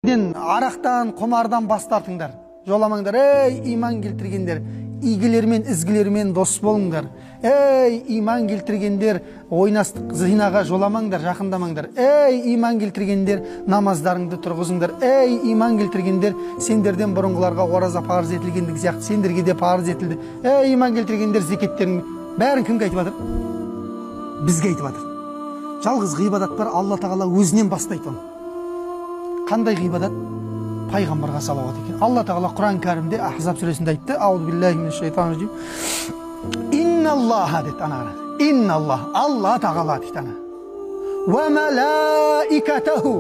Арақтан, құмардан бас тартыңдар. Жоламаңдар. Ей, иман келтіргендер, игілермен, ізгілермен дос болыңдар. Ей, иман келтіргендер, ойнастық зинаға жоламаңдар, жақындамаңдар. Ей, иман келтіргендер, намаздарыңды тұрғызыңдар. Ей, иман келтіргендер, сендерден бұрынғыларға ораза парыз етілгендік сияқты сендерге де парыз етілді. Ей, иман келтіргендер, зекеттерің бәрін кімге айтып жатыр? Бізге айтып жатыр. Жалғыз ғибадат бар, Алла тағала өзінен бастайды оны. Қандай ғибадат? Пайғамбарға салауат екен. Алла тағала Құран кәрімде Ахзаб сүресінде айтты. Аузу биллахи минаш шайтанир раджим. Инналлаха деді ана. Инналлах, Алла тағала дейді ана. Ва малаикатаху,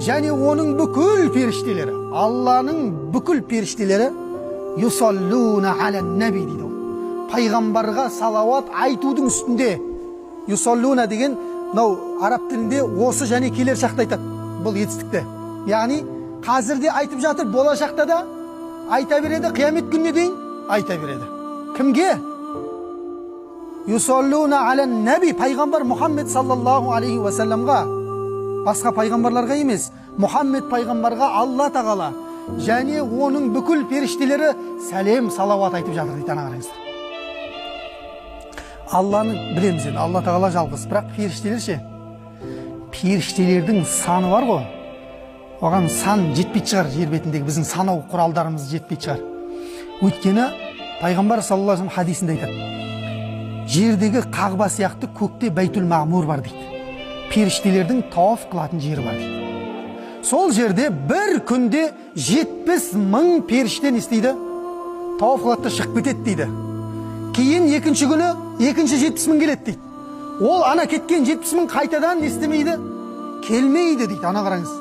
және оның бүкіл періштелері, Алланың бүкіл періштелері юсаллуна алан наби дейді. Пайғамбарға салауат айтудың үстінде. Юсаллуна деген араб тілінде осы және келер шақта айтады. Бұл етістікті. Яғни қазірде айтып жатыр, болашақта да айта береді, қиямет күніне дейін айта береді. Кімге? Юсаллуна алан наби, пайғамбар Мұхаммед саллаллаху алейхи ва салламға, басқа пайғамбарларға емес, Мұхаммед пайғамбарға Алла тағала және оның бүкіл періштелері сәлем, салауат айтып жатыр дейді. Ана қараңыздар. Алланы білеміз енді, Алла тағала жалғыз, бірақ періштелер ше? Періштелердің саны бар ғой. Оған сан жетпейді шығар, жер бетіндегі біздің санау құралдарымыз жетпейді шығар. Өйткені пайғамбар саллаллаху алейхи ва саллям хадисінде айтады. Жердегі Қағба сияқты көкте Бәйтул Мағмур бар дейді. Періштелердің тауаф қылатын жері бар дейді. Сол жерде бір күнде 70.000 періште не істейді? Тауаф қылады да шығып кетеді дейді. Кейін екінші күні екінші 70.000 келеді дейді. Ол ана кеткен 70.000 қайтадан не істемейді? Келмейді дейді. Ана қараңыз.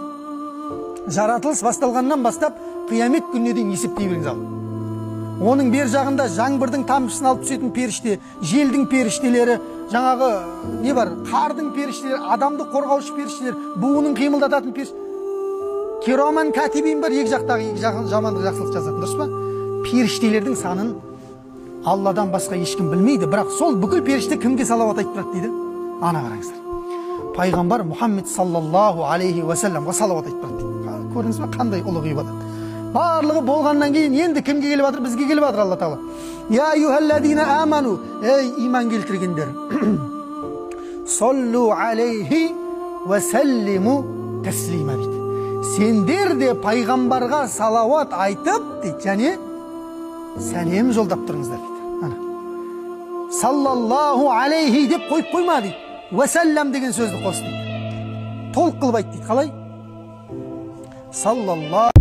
Жаратылыс басталғаннан бастап қиямет күніне дейін есептей беріңіз ал. Оның бер жағында жаңбырдың тамшысын алып түсетін періште, желдің періштелері, жаңағы не бар? Қардың періштелері, адамды қорғаушы періштелер, буының қимылдататын періштелер. Кироман катибин бар, екі жақтағы жамандық жақсылық жазатын, дұрыс па? Періштелердің санын Алладан басқа ешкім білмейді, бірақ сол бүкіл періште кімге салауат айтып тұрады дейді? Ана қараңыздар. Пайғамбар Мұхаммед саллаллаху алейхи ва салламға салауат айтып тұрады дейді. Көрдіңіз бе, қандай ұлы ғибадат. Барлығы болғаннан кейін енді кімге келіп жатыр? Бізге келіп жатыр Алла тағала. Я юхалладина аману, ей иман келтіргендер. Саллу алейхи ва саллиму таслима дейді. Сендер де пайғамбарға салауат айтып дейді, және сәлем жолдап тұрыңыздар дейді. Саллаллаху алейхи деп қойып қойма дейді. Ва саллам деген сөзді қос дейді. Толық қылып айт дейді. Қалай? Саллаллаху